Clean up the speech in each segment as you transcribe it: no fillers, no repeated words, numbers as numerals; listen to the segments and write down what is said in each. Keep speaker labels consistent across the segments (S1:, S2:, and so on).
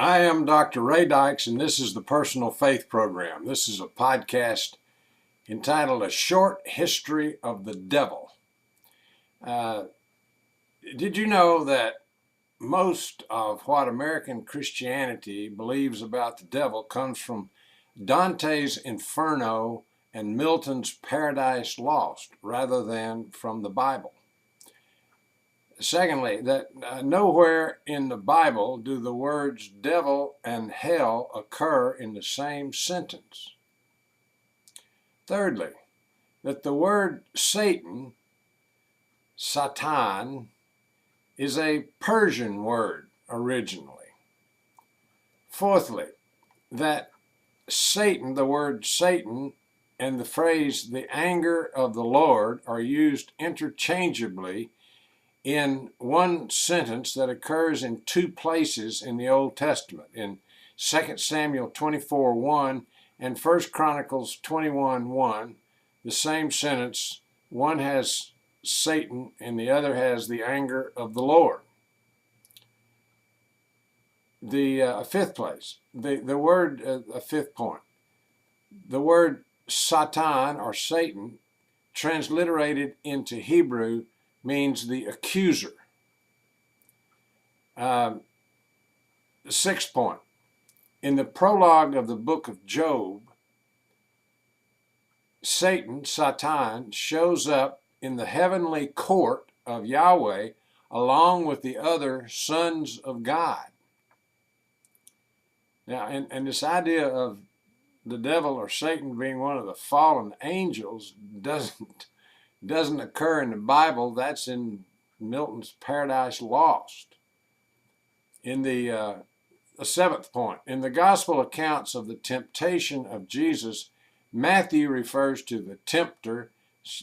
S1: I am Dr. Ray Dykes, and this is the Personal Faith Program. This is a podcast entitled A Short History of the Devil. Did you know that most of what American Christianity believes about the devil comes from Dante's Inferno and Milton's Paradise Lost rather than from the Bible? Secondly, that nowhere in the Bible do the words devil and hell occur in the same sentence. Thirdly, that the word Satan, Satan, is a Persian word originally. Fourthly, that Satan, the word Satan, and the phrase the anger of the Lord are used interchangeably in one sentence that occurs in two places in the Old Testament, in 2 Samuel 24:1 and 1 Chronicles 21:1. The same sentence, one has Satan and the other has the anger of the Lord. The fifth place, a fifth point, the word Satan or Satan, transliterated into Hebrew, means the accuser. The sixth point, in the prologue of the book of Job, Satan, shows up in the heavenly court of Yahweh along with the other sons of God. Now, and this idea of the devil or Satan being one of the fallen angels doesn't occur in the Bible. That's in Milton's Paradise Lost. In the seventh point, in the gospel accounts of the temptation of Jesus, Matthew refers to the tempter,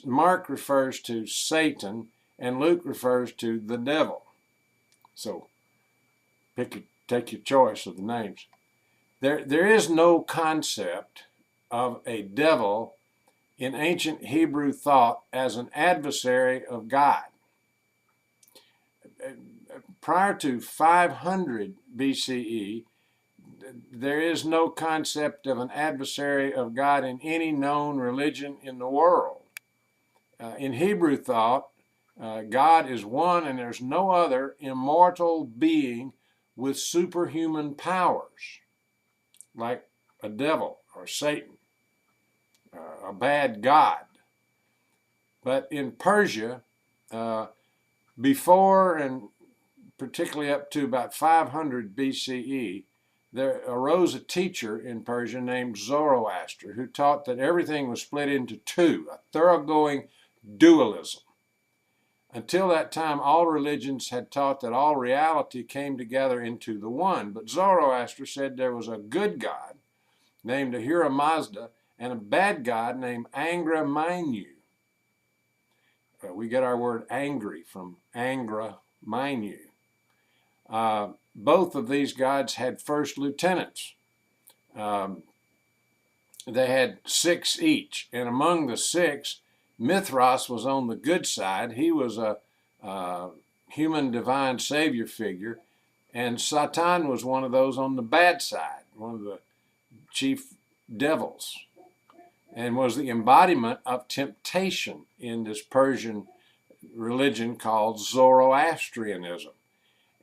S1: Mark refers to Satan, and Luke refers to the devil. So take your choice of the names. There is no concept of a devil in ancient Hebrew thought as an adversary of God. Prior to 500 BCE, there is no concept of an adversary of God in any known religion in the world. In Hebrew thought, God is one and there's no other immortal being with superhuman powers, like a devil or Satan, a bad god. But in Persia, before and particularly up to about 500 BCE, there arose a teacher in Persia named Zoroaster who taught that everything was split into two, a thoroughgoing dualism. Until that time, all religions had taught that all reality came together into the one. But Zoroaster said there was a good God named Ahura Mazda and a bad god named Angra Mainyu. We get our word angry from Angra Mainyu. Both of these gods had first lieutenants. They had 6 each, and among the 6, Mithras was on the good side. He was a human divine savior figure, and Satan was one of those on the bad side, one of the chief devils, and was the embodiment of temptation in this Persian religion called Zoroastrianism.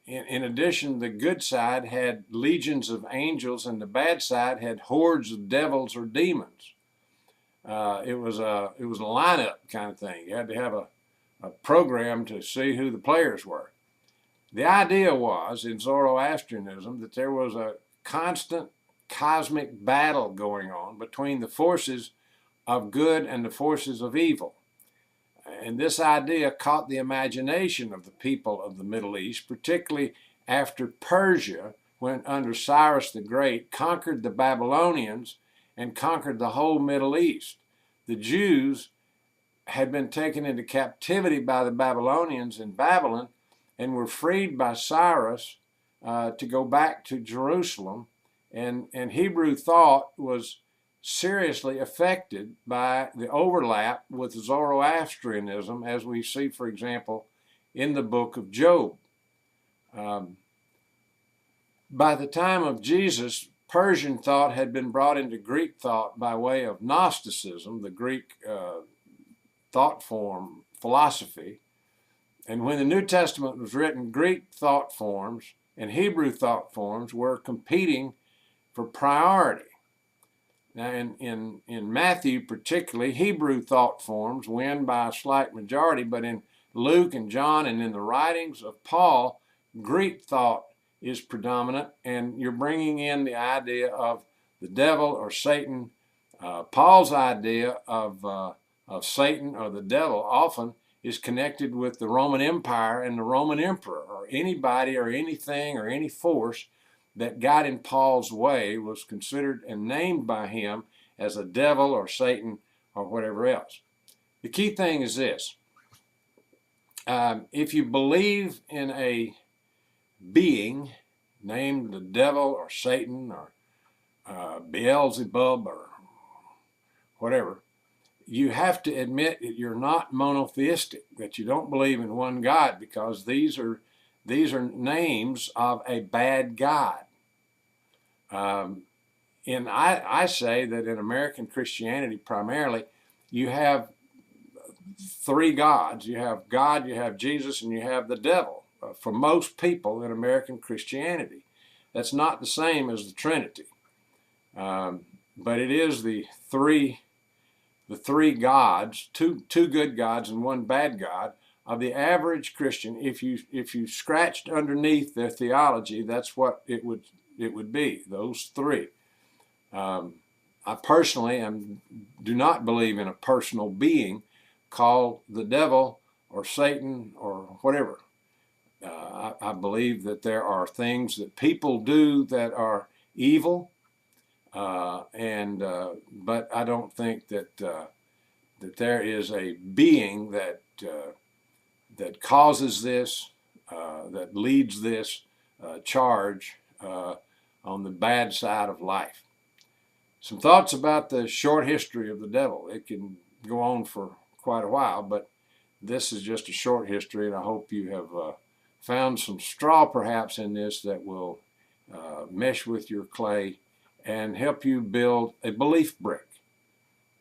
S1: In addition, the good side had legions of angels, and the bad side had hordes of devils or demons. It was a lineup kind of thing. You had to have a program to see who the players were. The idea was in Zoroastrianism that there was a constant cosmic battle going on between the forces of good and the forces of evil. And this idea caught the imagination of the people of the Middle East, particularly after Persia, when under Cyrus the Great, conquered the Babylonians and conquered the whole Middle East. The Jews had been taken into captivity by the Babylonians in Babylon and were freed by Cyrus to go back to Jerusalem. And Hebrew thought was seriously affected by the overlap with Zoroastrianism, as we see, for example, in the book of Job. By the time of Jesus, Persian thought had been brought into Greek thought by way of Gnosticism, the Greek thought form philosophy. And when the New Testament was written, Greek thought forms and Hebrew thought forms were competing for priority. Now, in Matthew particularly, Hebrew thought forms win by a slight majority, but in Luke and John and in the writings of Paul, Greek thought is predominant, and you're bringing in the idea of the devil or Satan. Paul's idea of Satan or the devil often is connected with the Roman Empire and the Roman emperor, or anybody or anything or any force that got in Paul's way was considered and named by him as a devil or Satan or whatever else. The key thing is this. If you believe in a being named the devil or Satan or Beelzebub or whatever, you have to admit that you're not monotheistic, that you don't believe in one God, because these are names of a bad God. And I say that in American Christianity primarily, you have three gods. You have God, you have Jesus, and you have the devil. For most people in American Christianity, that's not the same as the Trinity, but it is the three gods, two good gods and one bad God of the average Christian. If you scratched underneath their theology, that's what it would be, those three. I personally do not believe in a personal being called the devil or Satan or whatever. I believe that there are things that people do that are evil, but I don't think that there is a being that causes this, that leads this charge on the bad side of life. Some thoughts about the short history of the devil. It can go on for quite a while, but this is just a short history, and I hope you have found some straw perhaps in this that will mesh with your clay and help you build a belief brick.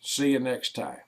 S1: See you next time.